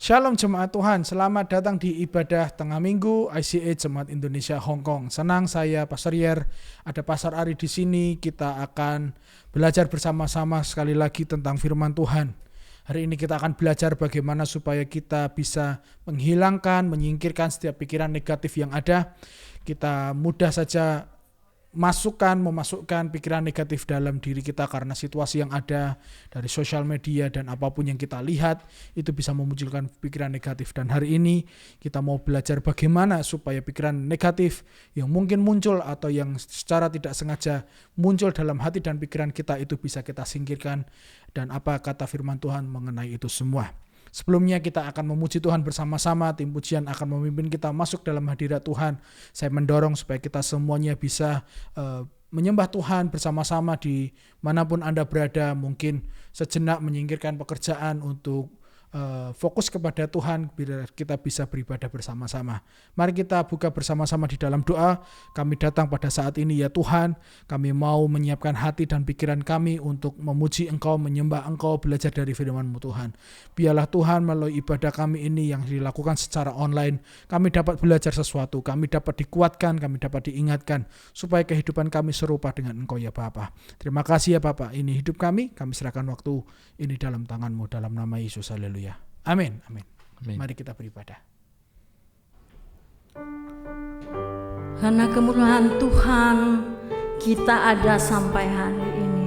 Shalom Jemaat Tuhan, selamat datang di ibadah tengah minggu ICA Jemaat Indonesia Hong Kong. Senang saya Pastor Yer, ada Pastor Ari di sini. Kita akan belajar bersama-sama sekali lagi tentang firman Tuhan. Hari ini kita akan belajar bagaimana supaya kita bisa menghilangkan, menyingkirkan setiap pikiran negatif yang ada. Kita mudah saja memasukkan pikiran negatif dalam diri kita karena situasi yang ada dari sosial media dan apapun yang kita lihat itu bisa memunculkan pikiran negatif. Dan hari ini kita mau belajar bagaimana supaya pikiran negatif yang mungkin muncul atau yang secara tidak sengaja muncul dalam hati dan pikiran kita itu bisa kita singkirkan, dan apa kata firman Tuhan mengenai itu semua. Sebelumnya kita akan memuji Tuhan bersama-sama. Tim pujian akan memimpin kita masuk dalam hadirat Tuhan. Saya mendorong supaya kita semuanya bisa menyembah Tuhan bersama-sama di manapun Anda berada. Mungkin sejenak menyingkirkan pekerjaan untuk fokus kepada Tuhan, biar kita bisa beribadah bersama-sama. Mari kita buka bersama-sama di dalam doa. Kami datang pada saat ini ya Tuhan, kami mau menyiapkan hati dan pikiran kami untuk memuji Engkau, menyembah Engkau, belajar dari firman-Mu Tuhan. Biarlah Tuhan melalui ibadah kami ini yang dilakukan secara online, kami dapat belajar sesuatu, kami dapat dikuatkan, kami dapat diingatkan, supaya kehidupan kami serupa dengan Engkau ya Bapa. Terima kasih ya Bapa, ini hidup kami serahkan waktu ini dalam tangan-Mu, dalam nama Yesus, haleluya. Amin, amin. Mari kita beribadah. Karena kemurahan Tuhan kita ada sampai hari ini.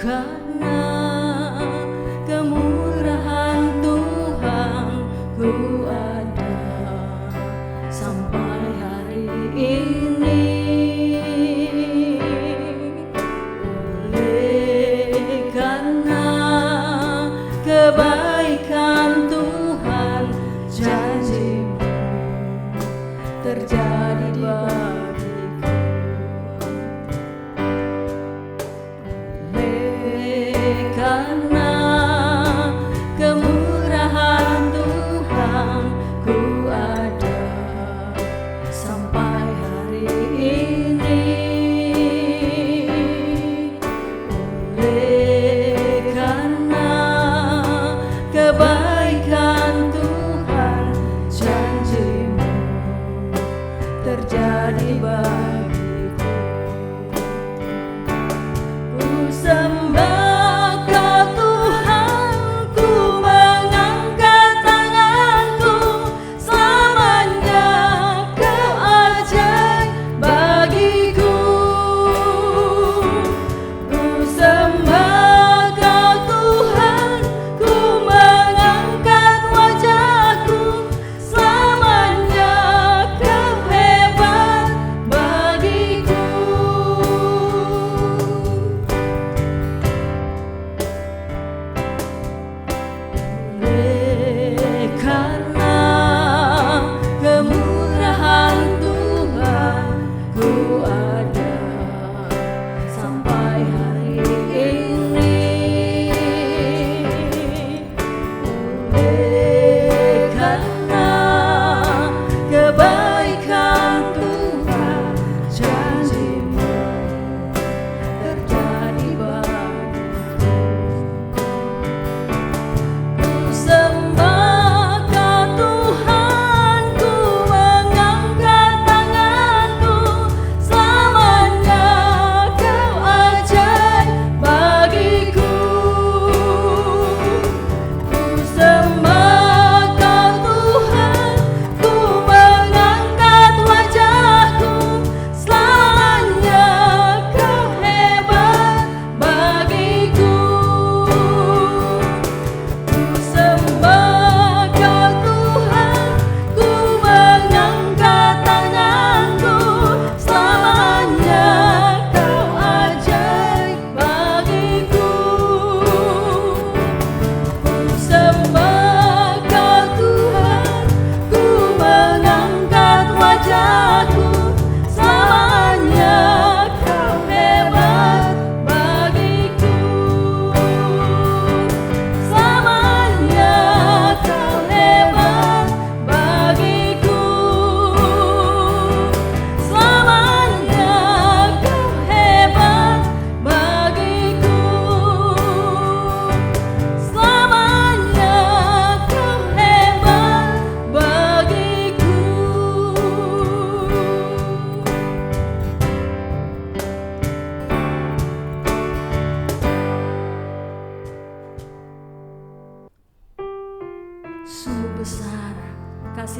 Karena kemurahan Tuhan ku ada sampai hari ini. Oleh karena kebaikan Tuhan, janji-Mu terjadi bagiku.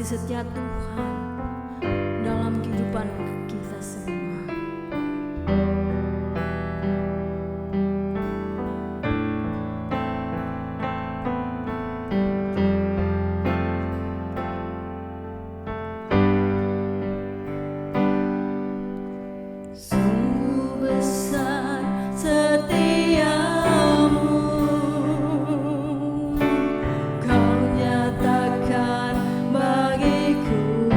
kasih setia Tuhan dalam kehidupan kita semua. Sungguh besar setiamu, kau nyatakan bagiku.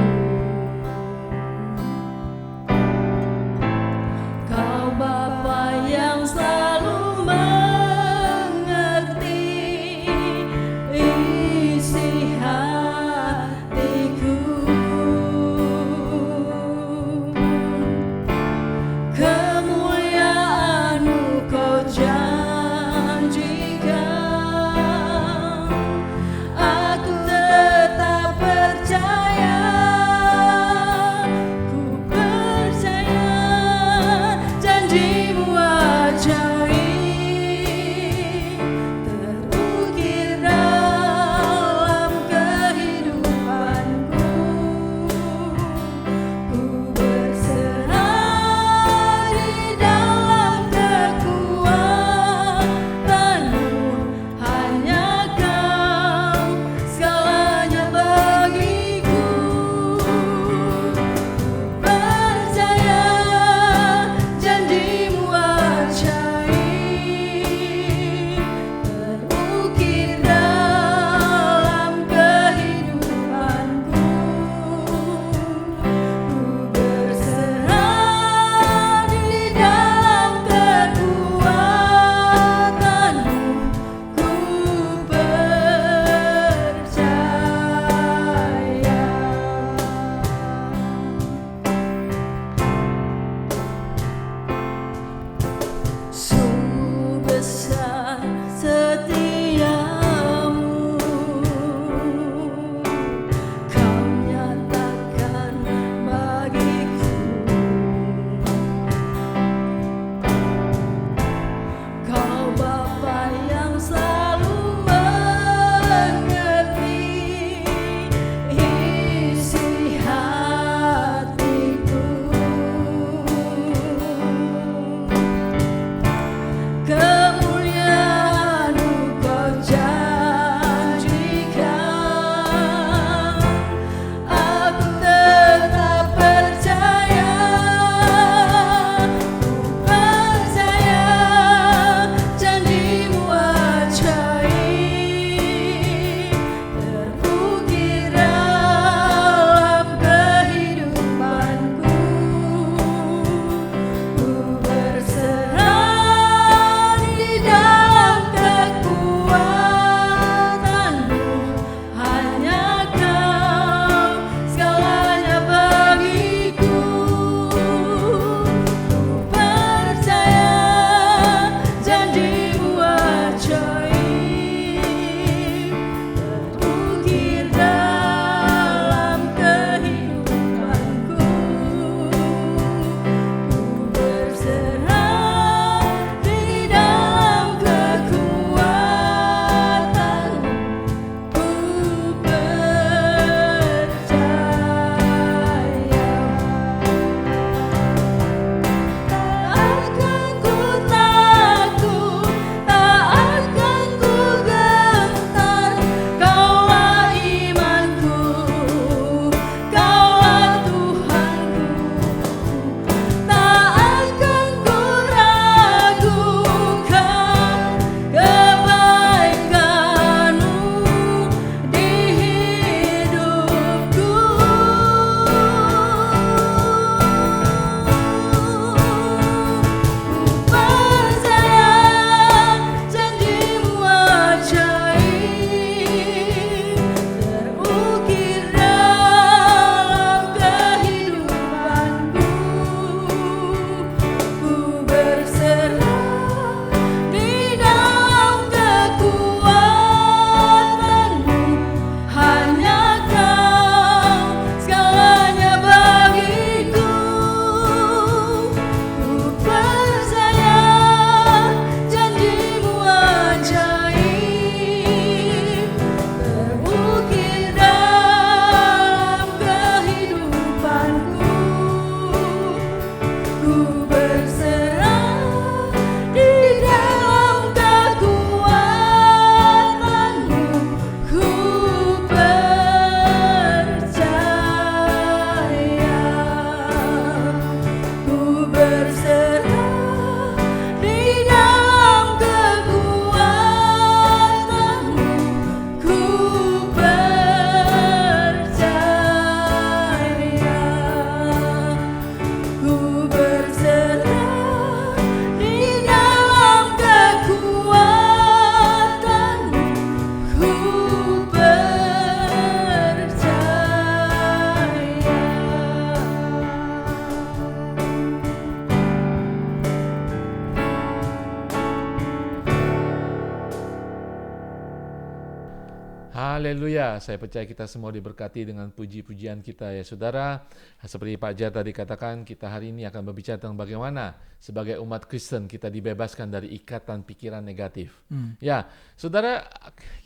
Haleluya, saya percaya kita semua diberkati dengan puji-pujian kita ya saudara. Seperti Pak Jar tadi katakan, kita hari ini akan berbicara tentang bagaimana sebagai umat Kristen kita dibebaskan dari ikatan pikiran negatif. Ya, saudara,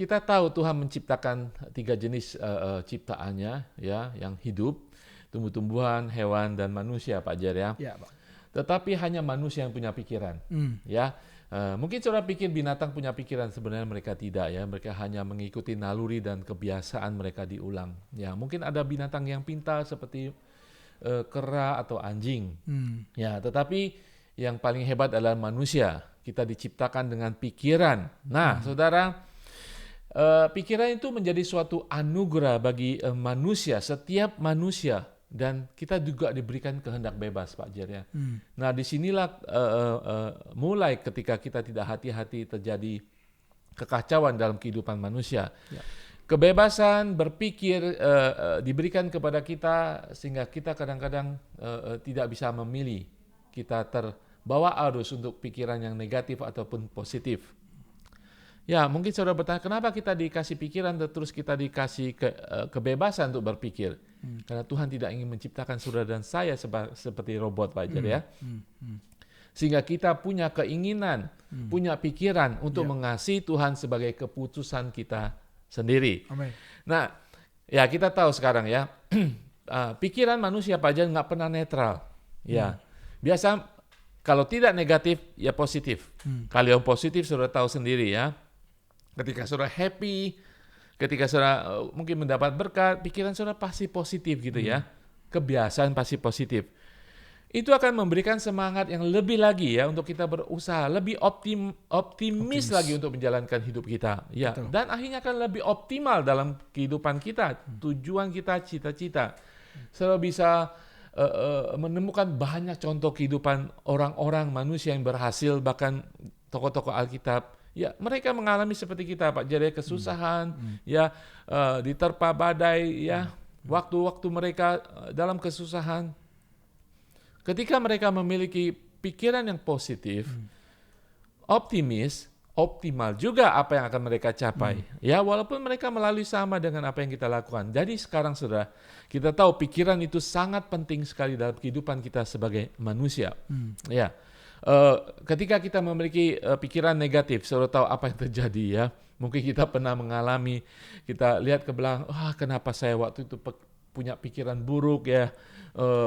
kita tahu Tuhan menciptakan 3 jenis ciptaannya ya, yang hidup, tumbuh-tumbuhan, hewan, dan manusia Pak Jar ya. Ya, Pak. Tetapi hanya manusia yang punya pikiran. Ya. Mungkin saudara pikir binatang punya pikiran, sebenarnya mereka tidak ya. Mereka hanya mengikuti naluri dan kebiasaan mereka diulang. Ya, mungkin ada binatang yang pintar seperti kera atau anjing. Ya, tetapi yang paling hebat adalah manusia. Kita diciptakan dengan pikiran. Nah, saudara, pikiran itu menjadi suatu anugerah bagi manusia, setiap manusia. Dan kita juga diberikan kehendak bebas, Pak Jar ya. Nah, disinilah mulai ketika kita tidak hati-hati terjadi kekacauan dalam kehidupan manusia. Ya. Kebebasan berpikir diberikan kepada kita sehingga kita kadang-kadang tidak bisa memilih. Kita terbawa arus untuk pikiran yang negatif ataupun positif. Ya, mungkin saudara bertanya, kenapa kita dikasih pikiran terus kita dikasih kebebasan untuk berpikir? Karena Tuhan tidak ingin menciptakan saudara dan saya seperti robot, Pak Jar ya. Sehingga kita punya keinginan, punya pikiran untuk mengasihi Tuhan sebagai keputusan kita sendiri. Amin. Nah, ya kita tahu sekarang ya, pikiran manusia, Pak Jar, nggak pernah netral. Ya, biasa kalau tidak negatif, ya positif. Kalau yang positif saudara tahu sendiri ya. Ketika saudara happy, ketika saudara mungkin mendapat berkat, pikiran saudara pasti positif gitu ya. Kebiasaan pasti positif. Itu akan memberikan semangat yang lebih lagi ya untuk kita berusaha, lebih optimis lagi untuk menjalankan hidup kita. Ya, betul. Dan akhirnya akan lebih optimal dalam kehidupan kita, tujuan kita, cita-cita. Saudara bisa menemukan banyak contoh kehidupan orang-orang manusia yang berhasil, bahkan tokoh-tokoh Alkitab. Ya, mereka mengalami seperti kita, Pak Jar, kesusahan, ya, diterpa badai, ya, waktu-waktu mereka dalam kesusahan. Ketika mereka memiliki pikiran yang positif, optimis, optimal juga apa yang akan mereka capai. Ya, walaupun mereka melalui sama dengan apa yang kita lakukan. Jadi sekarang saudara, kita tahu pikiran itu sangat penting sekali dalam kehidupan kita sebagai manusia. Ya. Ketika kita memiliki pikiran negatif, saudara tahu apa yang terjadi ya. Mungkin kita pernah mengalami, kita lihat ke belakang, kenapa saya waktu itu punya pikiran buruk ya,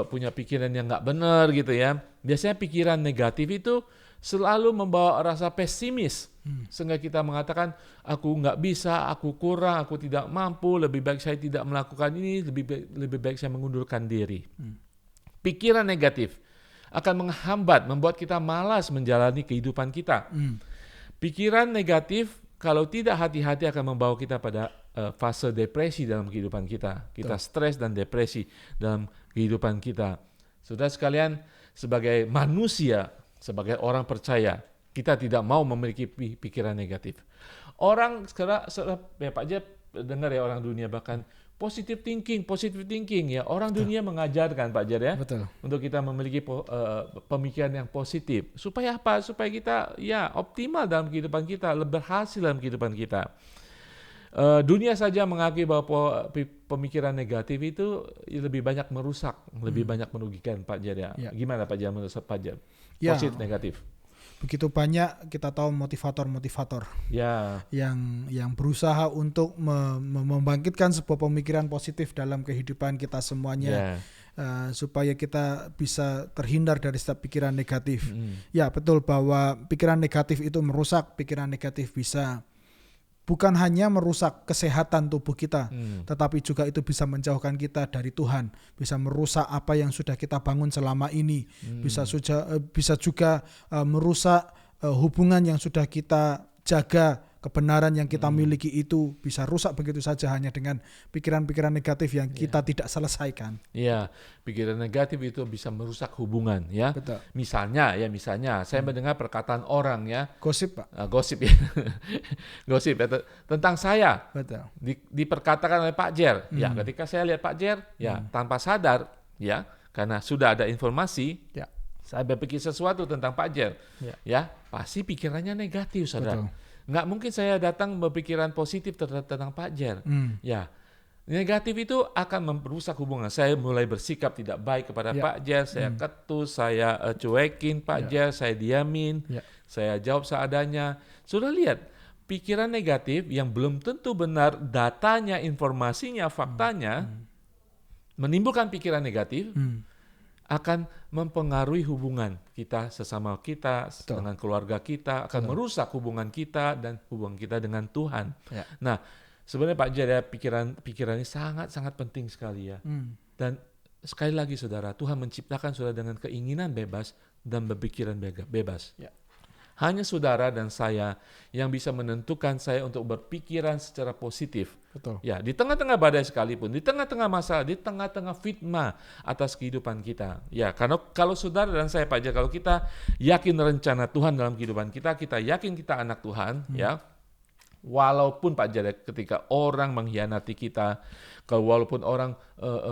punya pikiran yang nggak benar gitu ya. Biasanya pikiran negatif itu selalu membawa rasa pesimis, sehingga kita mengatakan, aku nggak bisa, aku kurang, aku tidak mampu, lebih baik saya tidak melakukan ini, lebih baik saya mengundurkan diri. Pikiran negatif akan menghambat, membuat kita malas menjalani kehidupan kita. Pikiran negatif kalau tidak hati-hati akan membawa kita pada fase depresi dalam kehidupan kita. Kita stres dan depresi dalam kehidupan kita. Saudara sekalian, sebagai manusia, sebagai orang percaya, kita tidak mau memiliki pikiran negatif. Orang sekarang, ya Pak Jar dengar ya, orang dunia bahkan positive thinking ya. Orang dunia mengajarkan, Pak Jar ya. Betul. Untuk kita memiliki pemikiran yang positif. Supaya apa? Supaya kita ya optimal dalam kehidupan kita, berhasil dalam kehidupan kita. Dunia saja mengakui bahwa pemikiran negatif itu lebih banyak merusak, lebih banyak merugikan, Pak Jar ya. Gimana Pak Jar menurut Pak Jar? Positif, negatif. Begitu banyak kita tahu motivator yang berusaha untuk membangkitkan sebuah pemikiran positif dalam kehidupan kita semuanya, supaya kita bisa terhindar dari setiap pikiran negatif. Ya, betul bahwa pikiran negatif itu merusak. Pikiran negatif bisa bukan hanya merusak kesehatan tubuh kita, tetapi juga itu bisa menjauhkan kita dari Tuhan, bisa merusak apa yang sudah kita bangun selama ini, bisa juga merusak hubungan yang sudah kita jaga, kebenaran yang kita miliki itu bisa rusak begitu saja hanya dengan pikiran-pikiran negatif yang kita tidak selesaikan. Iya, pikiran negatif itu bisa merusak hubungan ya. Betul. Misalnya saya mendengar perkataan orang ya. Gosip, Pak. Gosip ya. Gosip ya, tentang saya. Betul. Diperkatakan oleh Pak Jar. Ya, ketika saya lihat Pak Jar, ya tanpa sadar ya, karena sudah ada informasi, saya berpikir sesuatu tentang Pak Jar. Ya, pasti pikirannya negatif, saudara. Betul. Nggak mungkin saya datang berpikiran positif tentang Pak Jer. Ya, negatif itu akan merusak hubungan. Saya mulai bersikap tidak baik kepada Pak Jer, saya ketus, saya cuekin Pak Jer, saya diamin, saya jawab seadanya. Sudah lihat, pikiran negatif yang belum tentu benar datanya, informasinya, faktanya, menimbulkan pikiran negatif, akan mempengaruhi hubungan kita sesama kita, dengan keluarga kita, akan merusak hubungan kita dan hubungan kita dengan Tuhan. Nah, sebenarnya Pak Jer, pikiran ini sangat-sangat penting sekali ya. Dan sekali lagi saudara, Tuhan menciptakan saudara dengan keinginan bebas dan berpikiran bebas. Hanya saudara dan saya yang bisa menentukan saya untuk berpikiran secara positif. Betul. Ya, di tengah-tengah badai sekalipun, di tengah-tengah masalah, di tengah-tengah fitnah atas kehidupan kita. Ya, karena kalau saudara dan saya Pak Jer, kalau kita yakin rencana Tuhan dalam kehidupan kita, kita yakin kita anak Tuhan, ya. Walaupun Pak Jer, ketika orang mengkhianati kita, kalau walaupun orang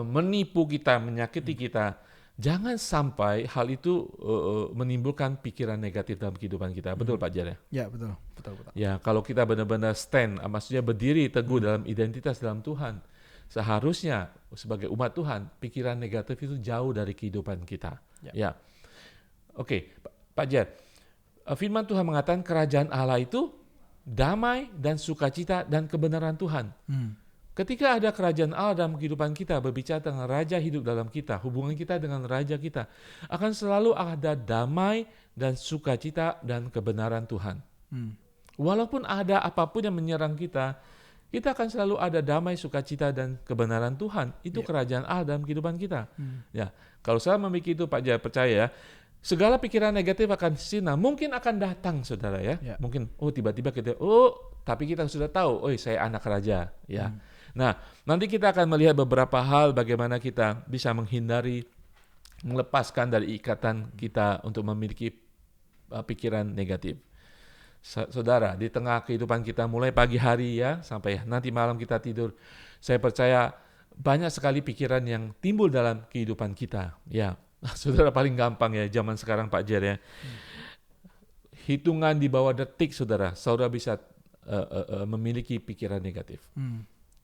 menipu kita, menyakiti kita, jangan sampai hal itu menimbulkan pikiran negatif dalam kehidupan kita. Betul Pak Jer ya? Ya, betul. Ya, kalau kita benar-benar stand, maksudnya berdiri teguh dalam identitas dalam Tuhan, seharusnya sebagai umat Tuhan, pikiran negatif itu jauh dari kehidupan kita. Ya. Oke, Pak Jer, firman Tuhan mengatakan kerajaan Allah itu damai dan sukacita dan kebenaran Tuhan. Ketika ada kerajaan Allah dalam kehidupan kita, berbicara dengan Raja hidup dalam kita, hubungan kita dengan Raja kita, akan selalu ada damai dan sukacita dan kebenaran Tuhan. Walaupun ada apapun yang menyerang kita akan selalu ada damai, sukacita, dan kebenaran Tuhan. Itu kerajaan Allah dalam kehidupan kita. Ya, kalau saya memiliki itu Pak Jer, percaya ya, segala pikiran negatif akan sirna. Mungkin akan datang saudara ya. Mungkin tiba-tiba kita tapi kita sudah tahu, saya anak raja ya. Nah, nanti kita akan melihat beberapa hal bagaimana kita bisa menghindari, melepaskan dari ikatan kita untuk memiliki pikiran negatif. Saudara, di tengah kehidupan kita mulai pagi hari ya sampai nanti malam kita tidur, saya percaya banyak sekali pikiran yang timbul dalam kehidupan kita. Ya, saudara, paling gampang ya zaman sekarang Pak Jer ya. Hitungan di bawah detik saudara bisa memiliki pikiran negatif.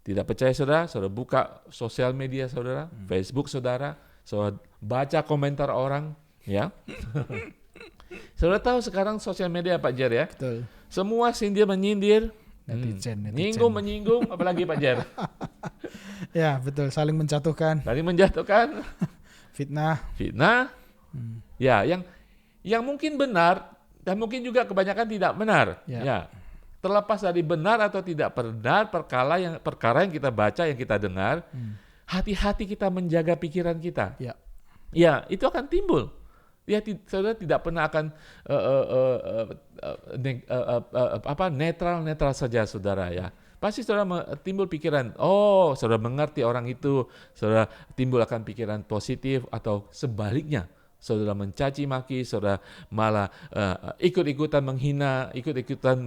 Tidak percaya saudara buka sosial media saudara, Facebook saudara baca komentar orang ya. Saudara tahu sekarang sosial media Pak Jer ya. Betul. Semua sindir menyindir, netizen. nyinggung menyinggung, apalagi Pak Jer. Ya betul, saling menjatuhkan. Fitnah. Ya, yang mungkin benar dan mungkin juga kebanyakan tidak benar. Ya. Terlepas dari benar atau tidak benar perkara yang kita baca, yang kita dengar, hati-hati kita menjaga pikiran kita. Ya, itu akan timbul. Ya, saudara tidak pernah akan netral saja saudara ya. Pasti saudara timbul pikiran, saudara mengerti orang itu, saudara timbul akan pikiran positif atau sebaliknya. Saudara mencaci maki, saudara malah ikut-ikutan menghina, ikut-ikutan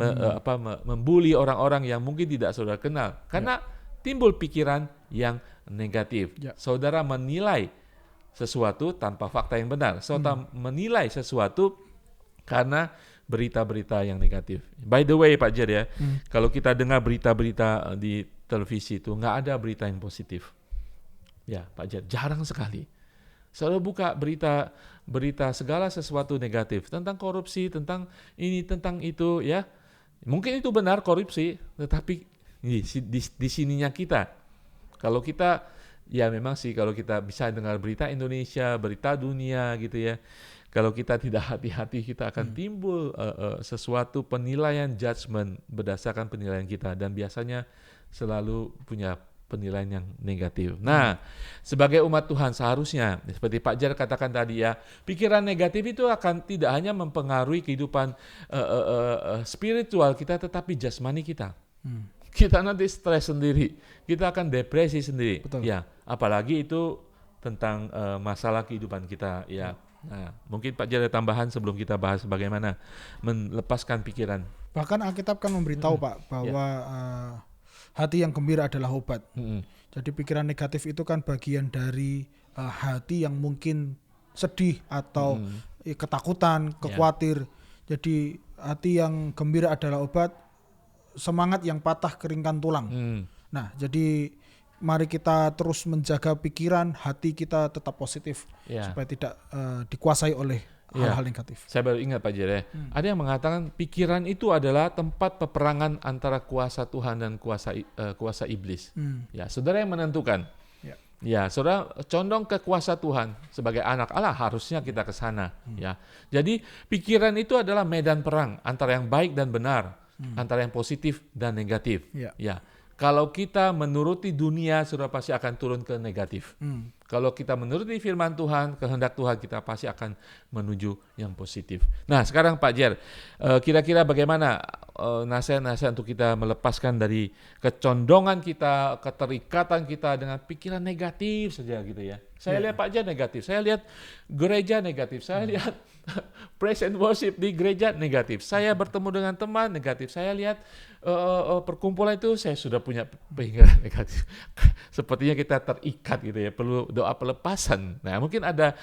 membuli orang-orang yang mungkin tidak saudara kenal. Karena timbul pikiran yang negatif. Saudara menilai sesuatu tanpa fakta yang benar. Saudara menilai sesuatu karena berita-berita yang negatif. By the way Pak Jer ya, kalau kita dengar berita-berita di televisi itu nggak ada berita yang positif. Ya Pak Jer, jarang sekali. Saudara buka berita segala sesuatu negatif tentang korupsi, tentang ini, tentang itu ya. Mungkin itu benar korupsi, tetapi di sininya kita. Kalau kita ya memang sih kalau kita bisa dengar berita Indonesia, berita dunia gitu ya. Kalau kita tidak hati-hati kita akan timbul sesuatu penilaian judgment berdasarkan penilaian kita dan biasanya selalu punya penilaian yang negatif. Nah, sebagai umat Tuhan seharusnya seperti Pak Jer katakan tadi ya, pikiran negatif itu akan tidak hanya mempengaruhi kehidupan spiritual kita tetapi jasmani kita. Kita nanti stres sendiri, kita akan depresi sendiri. Betul. Ya, apalagi itu tentang masalah kehidupan kita ya. Nah, mungkin Pak Jer ada tambahan sebelum kita bahas bagaimana melepaskan pikiran. Bahkan Alkitab kan memberitahu Pak bahwa hati yang gembira adalah obat. Jadi pikiran negatif itu kan bagian dari hati yang mungkin sedih atau ketakutan, khawatir. Jadi hati yang gembira adalah obat. semangat yang patah keringkan tulang. Nah, jadi mari kita terus menjaga pikiran, hati kita tetap positif supaya tidak dikuasai oleh hal-hal negatif. Saya baru ingat Pak Jer, ada yang mengatakan pikiran itu adalah tempat peperangan antara kuasa Tuhan dan kuasa iblis. Ya, saudara yang menentukan. Ya, saudara condong ke kuasa Tuhan sebagai anak Allah, harusnya kita ke sana. Ya, jadi pikiran itu adalah medan perang antara yang baik dan benar, antara yang positif dan negatif. Ya, kalau kita menuruti dunia, saudara pasti akan turun ke negatif. Kalau kita menuruti firman Tuhan, kehendak Tuhan, kita pasti akan menuju yang positif. Nah, sekarang Pak Jer, kira-kira bagaimana nasihat-nasihat untuk kita melepaskan dari kecondongan kita, keterikatan kita dengan pikiran negatif saja gitu ya. Saya lihat Pak Jer negatif, saya lihat gereja negatif, saya lihat praise and worship di gereja negatif, saya bertemu dengan teman negatif, saya lihat perkumpulan itu saya sudah punya pikiran negatif. Sepertinya kita terikat gitu ya, perlu doa pelepasan. Nah, mungkin ada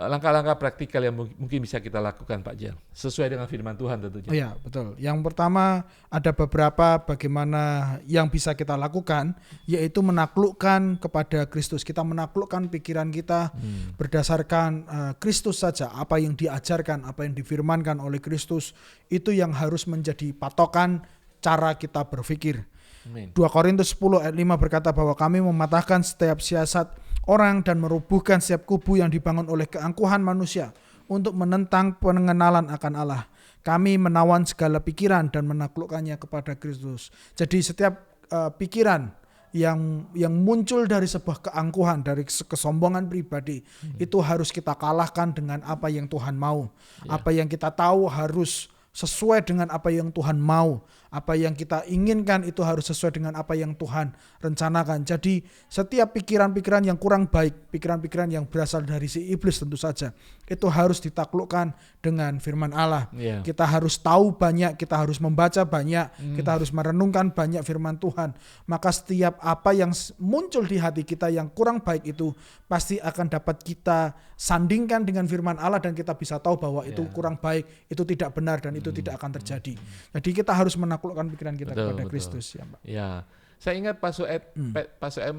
langkah-langkah praktikal yang mungkin bisa kita lakukan Pak Jer, sesuai dengan firman Tuhan tentunya. Iya, betul. Yang pertama ada beberapa bagaimana yang bisa kita lakukan, yaitu menaklukkan kepada Kristus. Kita menaklukkan pikiran kita berdasarkan Kristus saja, apa yang diajarkan, apa yang difirmankan oleh Kristus, itu yang harus menjadi patokan cara kita berpikir. 2 Korintus 10 ayat 5 berkata bahwa kami mematahkan setiap siasat orang dan merubuhkan setiap kubu yang dibangun oleh keangkuhan manusia untuk menentang pengenalan akan Allah. Kami menawan segala pikiran dan menaklukkannya kepada Kristus. Jadi setiap pikiran yang muncul dari sebuah keangkuhan, dari kesombongan pribadi, itu harus kita kalahkan dengan apa yang Tuhan mau. Apa yang kita tahu harus sesuai dengan apa yang Tuhan mau. Apa yang kita inginkan itu harus sesuai dengan apa yang Tuhan rencanakan. Jadi setiap pikiran-pikiran yang kurang baik, pikiran-pikiran yang berasal dari si iblis tentu saja, itu harus ditaklukkan dengan firman Allah. Kita harus tahu banyak, kita harus membaca banyak, kita harus merenungkan banyak firman Tuhan. Maka setiap apa yang muncul di hati kita yang kurang baik itu pasti akan dapat kita sandingkan dengan firman Allah dan kita bisa tahu bahwa itu kurang baik, itu tidak benar dan itu tidak akan terjadi. Jadi kita harus menaklukkan pikiran kita kepada Kristus, ya Pak. Ya, saya ingat Pak Sued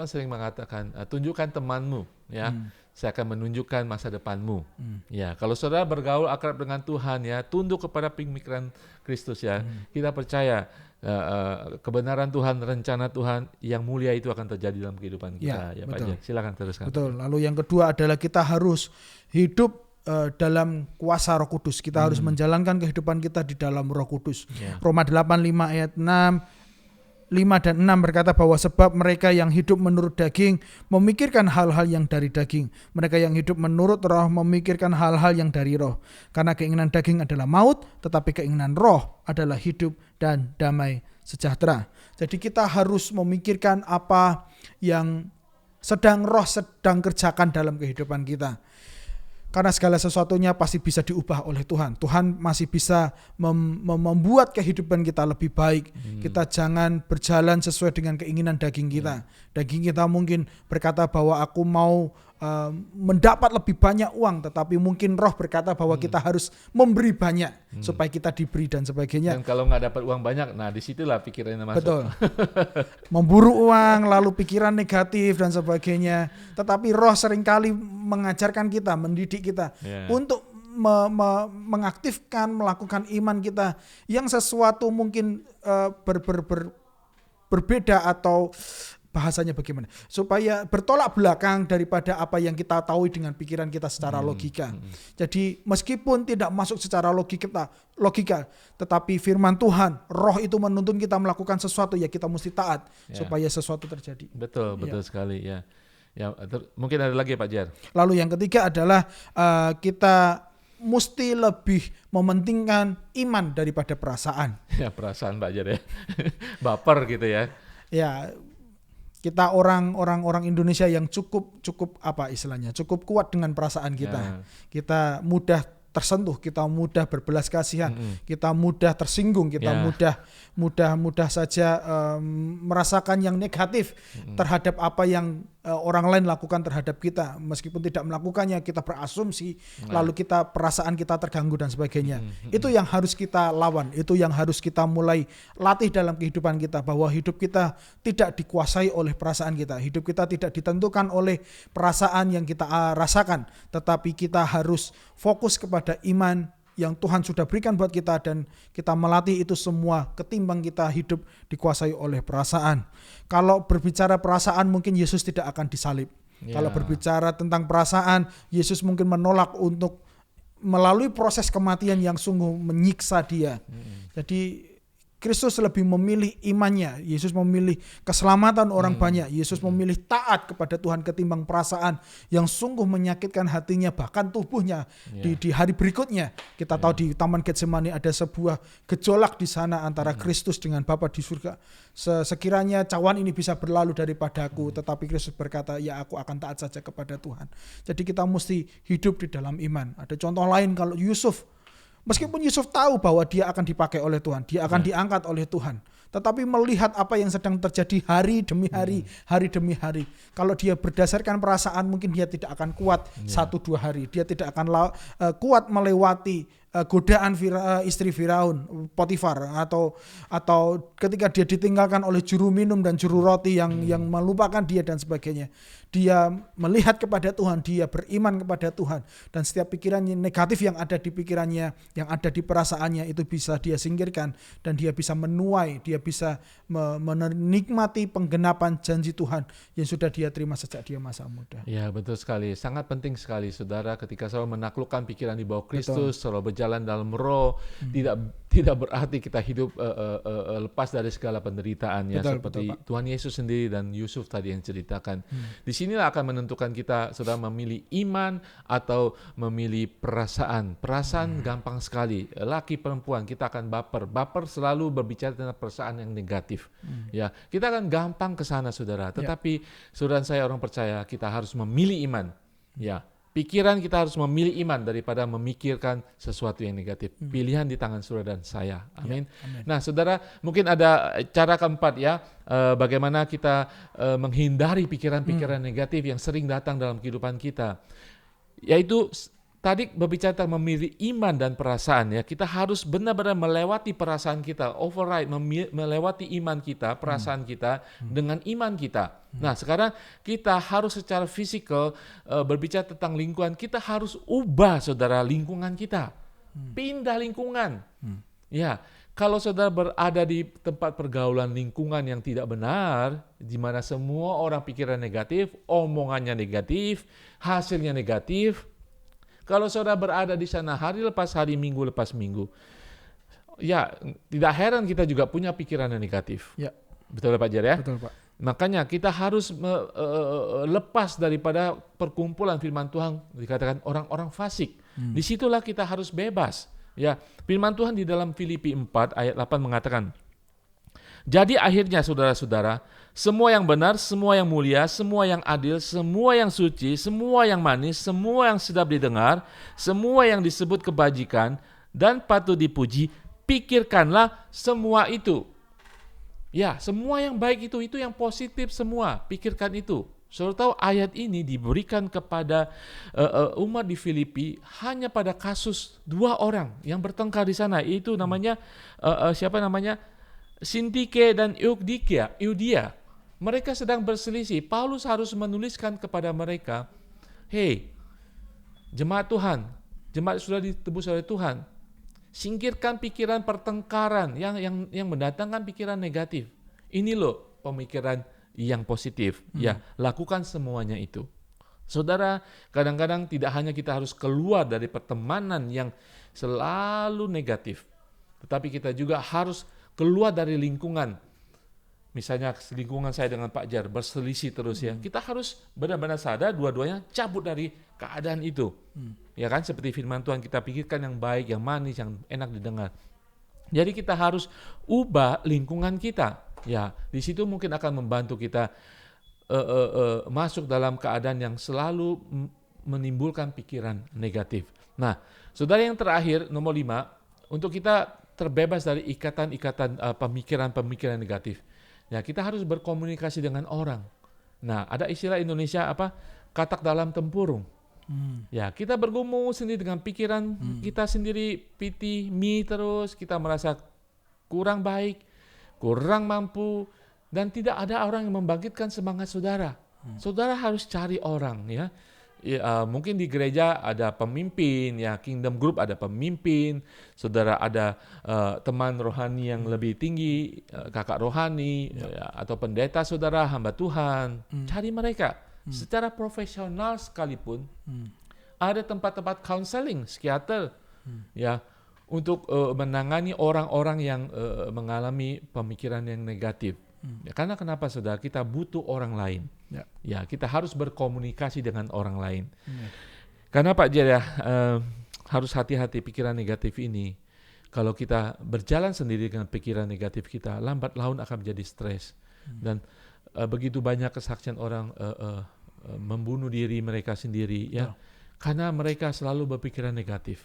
sering mengatakan, tunjukkan temanmu, ya, saya akan menunjukkan masa depanmu. Ya, kalau saudara bergaul akrab dengan Tuhan, ya, tunduk kepada pemikiran Kristus, ya, kita percaya kebenaran Tuhan, rencana Tuhan yang mulia itu akan terjadi dalam kehidupan kita. Ya, Pak Jen, silakan teruskan. Betul. Lalu yang kedua adalah kita harus hidup dalam kuasa Roh Kudus. Kita harus menjalankan kehidupan kita di dalam Roh Kudus. Roma 8:5 ayat 5 dan 6 berkata bahwa sebab mereka yang hidup menurut daging memikirkan hal-hal yang dari daging. Mereka yang hidup menurut roh memikirkan hal-hal yang dari roh. Karena keinginan daging adalah maut, tetapi keinginan roh adalah hidup dan damai sejahtera. Jadi kita harus memikirkan apa yang roh sedang kerjakan dalam kehidupan kita. Karena segala sesuatunya pasti bisa diubah oleh Tuhan. Tuhan masih bisa membuat kehidupan kita lebih baik. Kita jangan berjalan sesuai dengan keinginan daging kita. Daging kita mungkin berkata bahwa aku mau mendapat lebih banyak uang, tetapi mungkin roh berkata bahwa kita harus memberi banyak supaya kita diberi dan sebagainya. Dan kalau nggak dapat uang banyak, nah disitulah pikirannya masuk. Betul. Memburu uang, lalu pikiran negatif dan sebagainya. Tetapi roh seringkali mengajarkan kita, mendidik kita untuk mengaktifkan, melakukan iman kita yang sesuatu mungkin berbeda atau bahasanya bagaimana, supaya bertolak belakang daripada apa yang kita tahu dengan pikiran kita secara logika. Jadi meskipun tidak masuk secara logika, tetapi firman Tuhan, roh itu menuntun kita melakukan sesuatu, ya kita mesti taat supaya sesuatu terjadi. Betul sekali ya. Ya, mungkin ada lagi Pak Jar. Lalu yang ketiga adalah kita mesti lebih mementingkan iman daripada perasaan. Ya, perasaan Pak Jar ya. Baper gitu ya. Ya, kita orang Indonesia yang cukup apa istilahnya, cukup kuat dengan perasaan kita. Kita mudah tersentuh, kita mudah berbelas kasihan, kita mudah tersinggung, kita mudah saja merasakan yang negatif terhadap apa yang orang lain lakukan terhadap kita, meskipun tidak melakukannya kita berasumsi, lalu perasaan kita terganggu dan sebagainya. Itu yang harus kita lawan, itu yang harus kita mulai latih dalam kehidupan kita, bahwa hidup kita tidak dikuasai oleh perasaan kita, hidup kita tidak ditentukan oleh perasaan yang kita rasakan, tetapi kita harus fokus kepada iman yang Tuhan sudah berikan buat kita, dan kita melatih itu semua ketimbang kita hidup dikuasai oleh perasaan. Kalau berbicara perasaan mungkin Yesus tidak akan disalib. Kalau berbicara tentang perasaan, Yesus mungkin menolak untuk melalui proses kematian yang sungguh menyiksa dia. Jadi Kristus lebih memilih imannya, Yesus memilih keselamatan orang banyak, Yesus memilih taat kepada Tuhan ketimbang perasaan yang sungguh menyakitkan hatinya, bahkan tubuhnya. Di hari berikutnya kita tahu di Taman Getsemani ada sebuah gejolak di sana antara Kristus dengan Bapa di surga. Sekiranya cawan ini bisa berlalu daripadaku, tetapi Kristus berkata, ya aku akan taat saja kepada Tuhan. Jadi kita mesti hidup di dalam iman. Ada contoh lain, kalau Yusuf, meskipun Yusuf tahu bahwa dia akan dipakai oleh Tuhan, dia akan diangkat oleh Tuhan, tetapi melihat apa yang sedang terjadi hari demi hari, hari demi hari. Kalau dia berdasarkan perasaan, mungkin dia tidak akan kuat 1-2 hari. Dia tidak akan kuat melewati godaan istri Firaun, Potifar, atau ketika dia ditinggalkan oleh juru minum dan juru roti yang melupakan dia dan sebagainya. Dia melihat kepada Tuhan, dia beriman kepada Tuhan, dan setiap pikiran negatif yang ada di pikirannya, yang ada di perasaannya, itu bisa dia singkirkan, dan dia bisa menuai, dia bisa menikmati penggenapan janji Tuhan yang sudah dia terima sejak dia masa muda. Ya, betul sekali. Sangat penting sekali, saudara, ketika selalu menaklukkan pikiran di bawah Kristus, selalu berjalan dalam Roh, tidak berarti kita hidup lepas dari segala penderitaan, ya, seperti betul, Tuhan Yesus sendiri dan Yusuf tadi yang ceritakan. Disinilah akan menentukan kita sudah memilih iman atau memilih perasaan. Perasaan gampang sekali. Laki perempuan kita akan baper. Baper selalu berbicara tentang perasaan yang negatif. Ya, kita akan gampang ke sana, saudara. Tetapi saudara saya orang percaya, kita harus memilih iman. Ya. Pikiran kita harus memilih iman daripada memikirkan sesuatu yang negatif. Pilihan di tangan saudara dan saya. Amin. Amin. Nah, saudara, mungkin ada cara keempat, ya, bagaimana kita menghindari pikiran-pikiran negatif yang sering datang dalam kehidupan kita. Yaitu tadi berbicara tentang memilih iman dan perasaan, ya. Kita harus benar-benar melewati perasaan kita, override, melewati iman kita, perasaan kita dengan iman kita. Nah, sekarang kita harus secara fisikal berbicara tentang lingkungan. Kita harus ubah, saudara, lingkungan kita. Pindah lingkungan. Ya, kalau saudara berada di tempat pergaulan lingkungan yang tidak benar, di mana semua orang pikiran negatif, omongannya negatif, hasilnya negatif. Kalau saudara berada di sana hari lepas hari, minggu lepas minggu, ya tidak heran kita juga punya pikiran yang negatif. Ya. Betul Pak Jer, ya? Betul, Pak. Makanya kita harus lepas daripada perkumpulan firman Tuhan, dikatakan orang-orang fasik. Disitulah kita harus bebas. Ya, firman Tuhan di dalam Filipi 4 ayat 8 mengatakan, jadi akhirnya saudara-saudara, semua yang benar, semua yang mulia, semua yang adil, semua yang suci, semua yang manis, semua yang sedap didengar, semua yang disebut kebajikan dan patut dipuji, pikirkanlah semua itu. Ya, semua yang baik itu yang positif semua, pikirkan itu. Saudara tahu ayat ini diberikan kepada umat di Filipi hanya pada kasus 2 orang yang bertengkar di sana. Itu namanya siapa namanya? Sintike dan Eudia. Mereka sedang berselisih. Paulus harus menuliskan kepada mereka, hey, jemaat Tuhan, jemaat sudah ditebus oleh Tuhan, singkirkan pikiran pertengkaran yang mendatangkan pikiran negatif. Ini loh pemikiran yang positif. Ya, lakukan semuanya itu. Saudara, kadang-kadang tidak hanya kita harus keluar dari pertemanan yang selalu negatif, tetapi kita juga harus keluar dari lingkungan. Misalnya lingkungan saya dengan Pak Jar berselisih terus, ya. Kita harus benar-benar sadar dua-duanya cabut dari keadaan itu. Ya kan, seperti firman Tuhan, kita pikirkan yang baik, yang manis, yang enak didengar. Jadi kita harus ubah lingkungan kita. Ya, di situ mungkin akan membantu kita masuk dalam keadaan yang selalu menimbulkan pikiran negatif. Nah, saudara, yang terakhir nomor 5, untuk kita terbebas dari ikatan-ikatan pemikiran-pemikiran negatif. Ya, kita harus berkomunikasi dengan orang. Nah, ada istilah Indonesia apa? Katak dalam tempurung. Ya, kita bergumul sendiri dengan pikiran kita sendiri, piti, terus kita merasa kurang baik, kurang mampu, dan tidak ada orang yang membangkitkan semangat saudara. Saudara harus cari orang, ya. Mungkin di gereja ada pemimpin, ya, Kingdom Group ada pemimpin, saudara ada teman rohani yang lebih tinggi, kakak rohani, ya, atau pendeta saudara, hamba Tuhan. Cari mereka. Secara profesional sekalipun, ada tempat-tempat counseling, psikiater, ya, untuk menangani orang-orang yang mengalami pemikiran yang negatif. Ya, karena kenapa saudara? Kita butuh orang lain. Ya, kita harus berkomunikasi dengan orang lain. Karena Pak Jer, ya, harus hati-hati pikiran negatif ini. Kalau kita berjalan sendiri dengan pikiran negatif kita, lambat laun akan menjadi stres. Dan begitu banyak kesaksian orang membunuh diri mereka sendiri, ya, karena mereka selalu berpikiran negatif.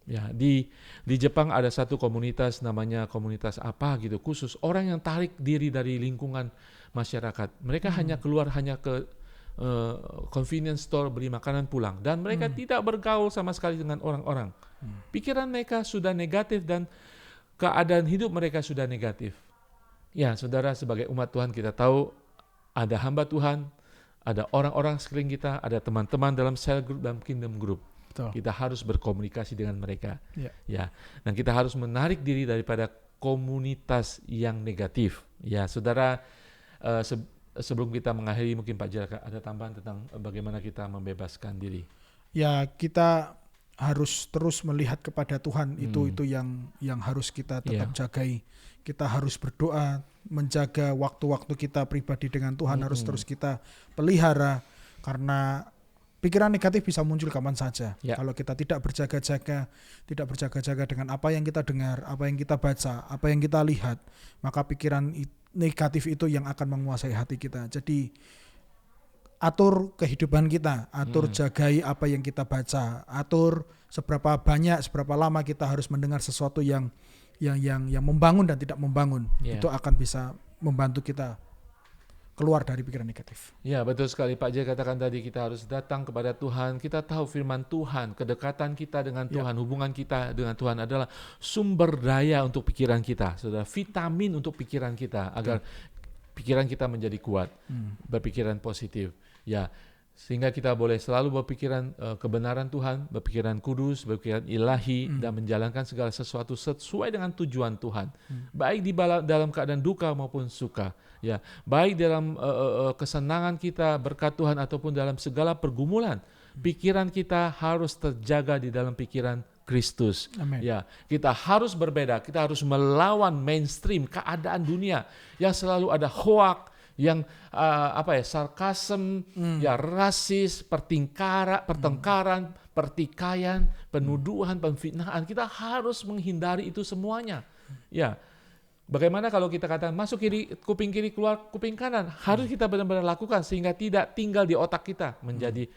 Ya, di Jepang ada satu komunitas, namanya komunitas apa gitu, khusus orang yang tarik diri dari lingkungan masyarakat. Mereka hanya keluar hanya ke convenience store beli makanan pulang, dan mereka tidak bergaul sama sekali dengan orang-orang. Pikiran mereka sudah negatif dan keadaan hidup mereka sudah negatif. Ya, saudara, sebagai umat Tuhan kita tahu ada hamba Tuhan, ada orang-orang sekeliling kita, ada teman-teman dalam cell group, dalam Kingdom Group. Kita harus berkomunikasi dengan mereka. Ya, dan kita harus menarik diri daripada komunitas yang negatif. Ya, saudara, sebelum kita mengakhiri, mungkin Pak Jaka ada tambahan tentang bagaimana kita membebaskan diri. Ya, kita harus terus melihat kepada Tuhan. Itu yang harus kita tetap jagai. Kita harus berdoa, menjaga waktu-waktu kita pribadi dengan Tuhan, harus terus kita pelihara, karena pikiran negatif bisa muncul kapan saja. Kalau kita tidak berjaga-jaga dengan apa yang kita dengar, apa yang kita baca, apa yang kita lihat, maka pikiran negatif itu yang akan menguasai hati kita. Jadi atur kehidupan kita, atur jagai apa yang kita baca, atur seberapa banyak, seberapa lama kita harus mendengar sesuatu yang membangun dan tidak membangun. Itu akan bisa membantu kita keluar dari pikiran negatif. Ya, betul sekali Pak Jay katakan tadi, kita harus datang kepada Tuhan. Kita tahu firman Tuhan, kedekatan kita dengan Tuhan, hubungan kita dengan Tuhan adalah sumber daya untuk pikiran kita, saudara, vitamin untuk pikiran kita agar pikiran kita menjadi kuat, berpikiran positif. Ya, sehingga kita boleh selalu berpikiran kebenaran Tuhan, berpikiran kudus, berpikiran ilahi, dan menjalankan segala sesuatu sesuai dengan tujuan Tuhan, baik di dalam keadaan duka maupun suka, ya, baik dalam kesenangan kita berkat Tuhan ataupun dalam segala pergumulan. Pikiran kita harus terjaga di dalam pikiran Kristus. Ya, kita harus berbeda, kita harus melawan mainstream keadaan dunia yang selalu ada hoak, yang sarkasm, ya, rasis, pertengkaran, pertikaian, penuduhan, pemfitnahan. Kita harus menghindari itu semuanya. Ya, bagaimana kalau kita katakan masuk kuping kiri keluar kuping kanan? Harus kita benar-benar lakukan sehingga tidak tinggal di otak kita menjadi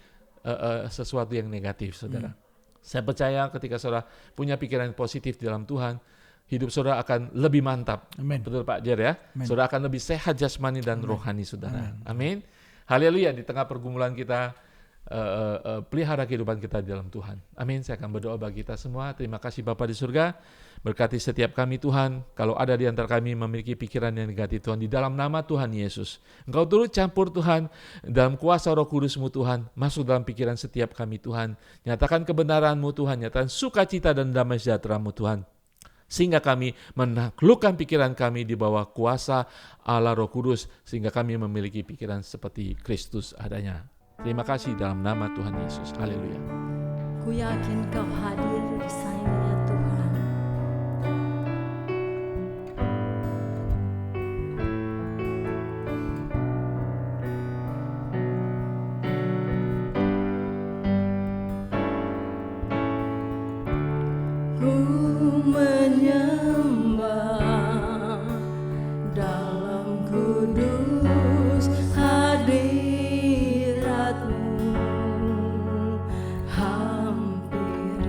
sesuatu yang negatif, saudara. Saya percaya ketika saudara punya pikiran positif di dalam Tuhan, hidup saudara akan lebih mantap. Amen. Betul Pak Jer, ya? Amen. Saudara akan lebih sehat jasmani dan rohani, saudara. Amin. Haleluya. Di tengah pergumulan kita, pelihara kehidupan kita di dalam Tuhan. Amin. Saya akan berdoa bagi kita semua. Terima kasih Bapa di surga. Berkati setiap kami Tuhan. Kalau ada di antara kami memiliki pikiran yang negatif, Tuhan, di dalam nama Tuhan Yesus, Engkau turut campur Tuhan, dalam kuasa Roh Kudus-Mu Tuhan, masuk dalam pikiran setiap kami Tuhan. Nyatakan kebenaran-Mu Tuhan, nyatakan sukacita dan damai sejahtera-Mu Tuhan, sehingga kami menaklukkan pikiran kami di bawah kuasa Allah Roh Kudus, sehingga kami memiliki pikiran seperti Kristus adanya. Terima kasih dalam nama Tuhan Yesus. Haleluya. Ku yakin Kau hadir di sana ya Tuhan. Ku menyembah dalam kudus hadirat-Mu, hampiri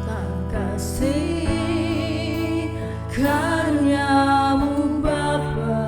tak kasih karya-Mu Bapa.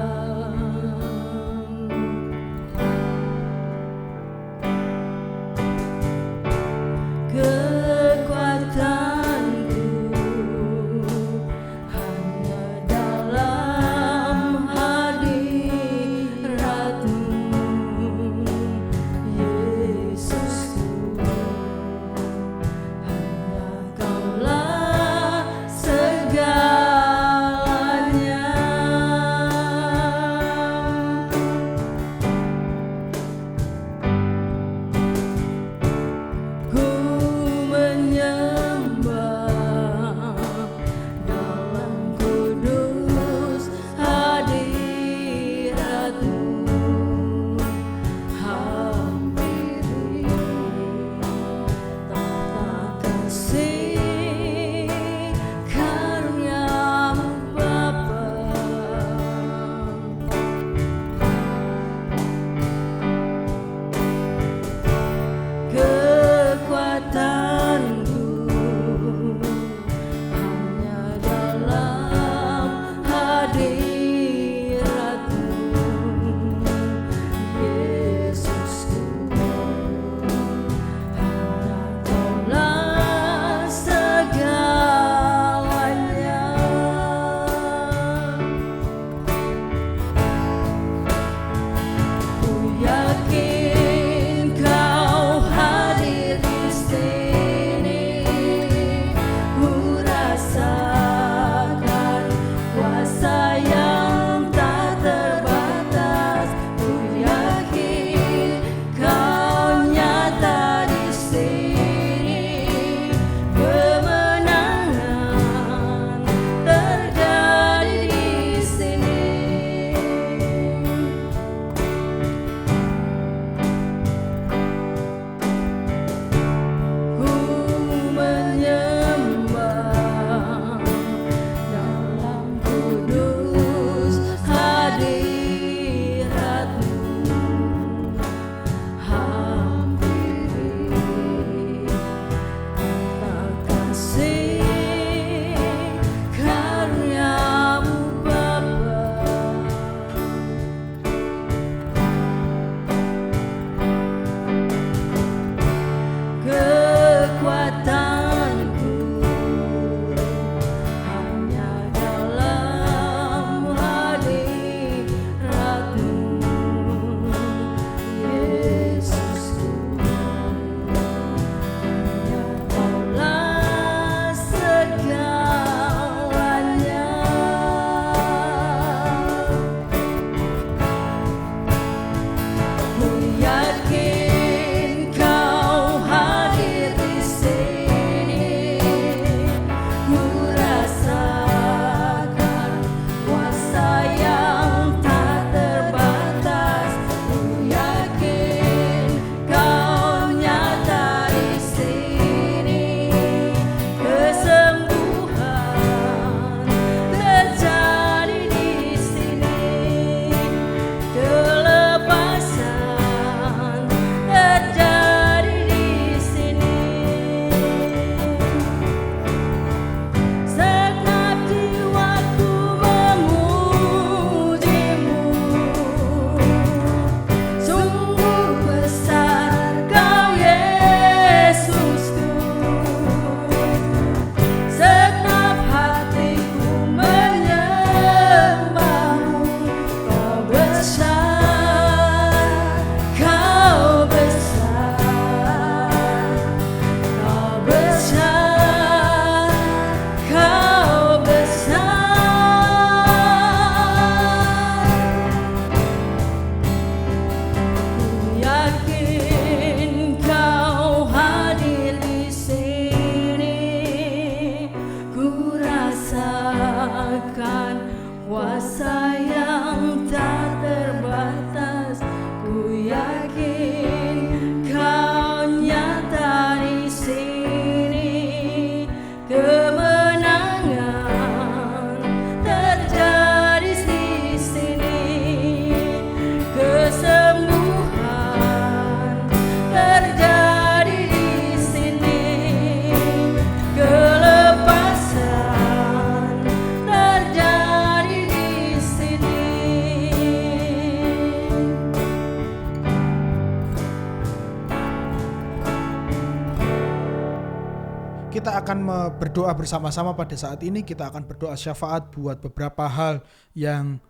kita akan berdoa bersama-sama pada saat ini. Kita akan berdoa syafaat buat beberapa hal yang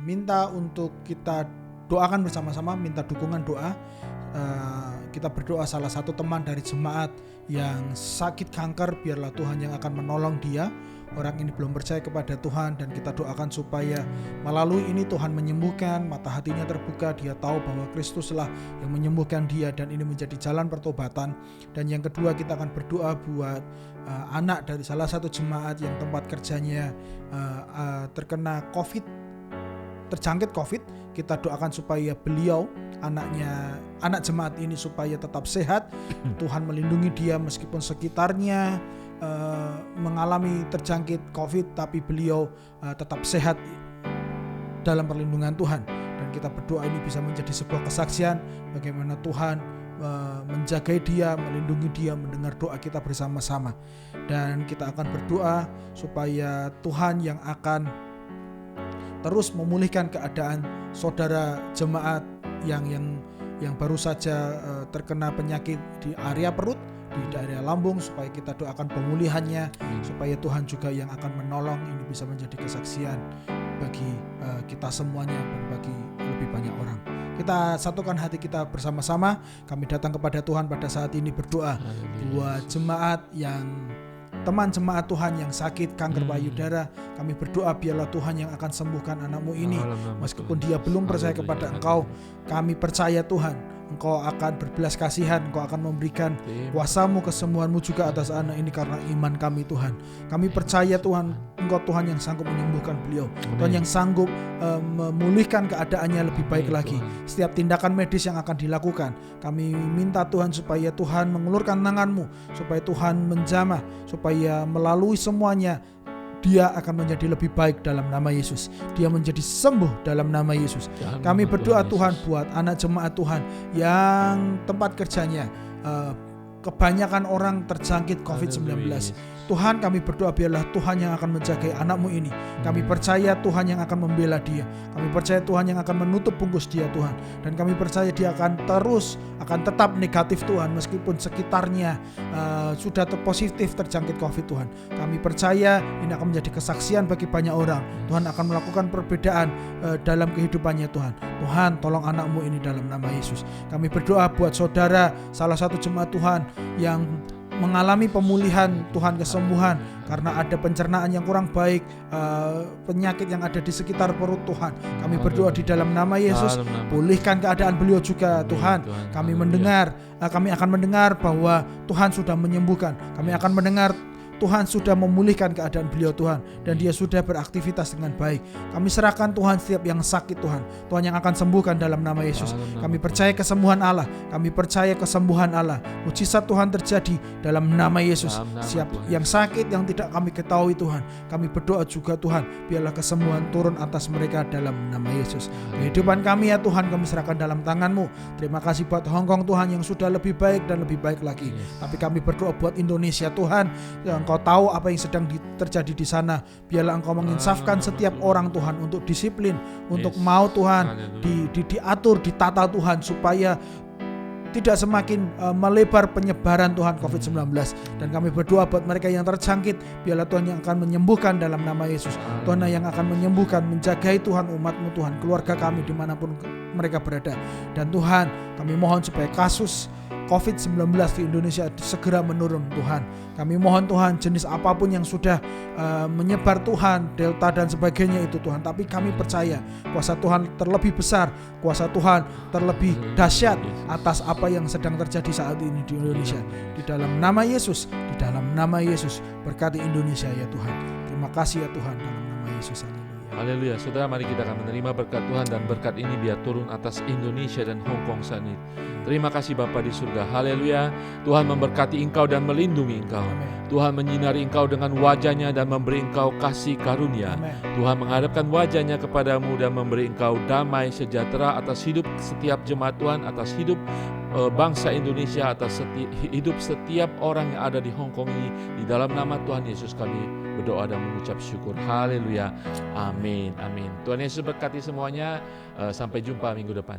minta untuk kita doakan bersama-sama, minta dukungan doa. Kita berdoa salah satu teman dari jemaat yang sakit kanker, biarlah Tuhan yang akan menolong dia. Orang ini belum percaya kepada Tuhan dan kita doakan supaya melalui ini Tuhan menyembuhkan, mata hatinya terbuka, dia tahu bahwa Kristuslah yang menyembuhkan dia dan ini menjadi jalan pertobatan. Dan yang kedua, kita akan berdoa buat anak dari salah satu jemaat yang tempat kerjanya terkena COVID, terjangkit COVID. Kita doakan supaya beliau, anak jemaat ini supaya tetap sehat. Tuhan melindungi dia meskipun sekitarnya mengalami terjangkit COVID, tapi beliau tetap sehat dalam perlindungan Tuhan. Dan kita berdoa ini bisa menjadi sebuah kesaksian bagaimana Tuhan menjagai dia, melindungi dia, mendengar doa kita bersama-sama. Dan kita akan berdoa supaya Tuhan yang akan terus memulihkan keadaan saudara jemaat yang baru saja terkena penyakit di area perut, di daerah lambung, supaya kita doakan pemulihannya, supaya Tuhan juga yang akan menolong. Ini bisa menjadi kesaksian bagi kita semuanya dan bagi lebih banyak orang. Kita satukan hati kita bersama-sama. Kami datang kepada Tuhan pada saat ini berdoa buat jemaat yang teman jemaat Tuhan yang sakit kanker payudara. Kami berdoa biarlah Tuhan yang akan sembuhkan anakmu ini. Meskipun dia belum percaya kepada Engkau, kami percaya Tuhan, Engkau akan berbelas kasihan, Engkau akan memberikan kuasa-Mu, kesembuhan-Mu juga atas anak ini karena iman kami Tuhan. Kami percaya Tuhan, Engkau Tuhan yang sanggup menyembuhkan beliau, Tuhan yang sanggup memulihkan keadaannya lebih baik lagi. Setiap tindakan medis yang akan dilakukan, kami minta Tuhan supaya Tuhan mengulurkan tangan-Mu, supaya Tuhan menjamah, supaya melalui semuanya dia akan menjadi lebih baik dalam nama Yesus. Dia menjadi sembuh dalam nama Yesus. Kami berdoa Tuhan buat anak jemaat Tuhan yang tempat kerjanya kebanyakan orang terjangkit COVID-19. Tuhan, kami berdoa biarlah Tuhan yang akan menjaga anakmu ini. Kami percaya Tuhan yang akan membela dia. Kami percaya Tuhan yang akan menutup bungkus dia Tuhan. Dan kami percaya dia akan tetap negatif Tuhan, meskipun sekitarnya sudah positif terjangkit COVID Tuhan. Kami percaya ini akan menjadi kesaksian bagi banyak orang. Tuhan akan melakukan perbedaan dalam kehidupannya Tuhan. Tuhan, tolong anakmu ini dalam nama Yesus. Kami berdoa buat saudara salah satu jemaat Tuhan yang mengalami pemulihan Tuhan, kesembuhan karena ada pencernaan yang kurang baik, penyakit yang ada di sekitar perut Tuhan. Kami berdoa di dalam nama Yesus, pulihkan keadaan beliau juga Tuhan. Kami akan mendengar bahwa Tuhan sudah menyembuhkan. Kami akan mendengar Tuhan sudah memulihkan keadaan beliau Tuhan, dan dia sudah beraktivitas dengan baik. Kami serahkan Tuhan setiap yang sakit Tuhan, Tuhan yang akan sembuhkan dalam nama Yesus. Kami percaya kesembuhan Allah, kami percaya kesembuhan Allah, mujizat Tuhan terjadi dalam nama Yesus. Siap yang sakit yang tidak kami ketahui Tuhan, kami berdoa juga Tuhan, biarlah kesembuhan turun atas mereka dalam nama Yesus. Kehidupan kami ya Tuhan, kami serahkan dalam tangan-Mu. Terima kasih buat Hong Kong Tuhan yang sudah lebih baik dan lebih baik lagi. Tapi kami berdoa buat Indonesia Tuhan, yang Engkau tahu apa yang sedang terjadi di sana. Biarlah Engkau menginsafkan setiap orang Tuhan untuk disiplin, untuk mau Tuhan diatur, ditata Tuhan, supaya tidak semakin melebar penyebaran Tuhan COVID-19. Dan kami berdoa buat mereka yang terjangkit, biarlah Tuhan yang akan menyembuhkan dalam nama Yesus. Tuhan yang akan menyembuhkan, menjagai Tuhan umat-Mu Tuhan, keluarga kami dimanapun mereka berada. Dan Tuhan, kami mohon supaya kasus COVID-19 di Indonesia segera menurun Tuhan. Kami mohon Tuhan, jenis apapun yang sudah menyebar Tuhan, Delta dan sebagainya itu Tuhan, tapi kami percaya kuasa Tuhan terlebih besar, kuasa Tuhan terlebih dahsyat atas apa yang sedang terjadi saat ini di Indonesia. Di dalam nama Yesus, di dalam nama Yesus, berkati Indonesia ya Tuhan. Terima kasih ya Tuhan, dalam nama Yesus. Haleluya. Saudara, mari kita akan menerima berkat Tuhan, dan berkat ini biar turun atas Indonesia dan Hong Kong saat ini. Terima kasih Bapa di surga. Haleluya. Tuhan memberkati engkau dan melindungi engkau. Amen. Tuhan menyinari engkau dengan wajahnya dan memberi engkau kasih karunia. Amen. Tuhan menghadapkan wajahnya kepadamu dan memberi engkau damai sejahtera atas hidup setiap jemaat Tuhan, atas hidup bangsa Indonesia, atas hidup setiap orang yang ada di Hong Kong ini. Di dalam nama Tuhan Yesus kami berdoa dan mengucap syukur. Haleluya. Amin. Amin. Tuhan Yesus berkati semuanya. Sampai jumpa minggu depan.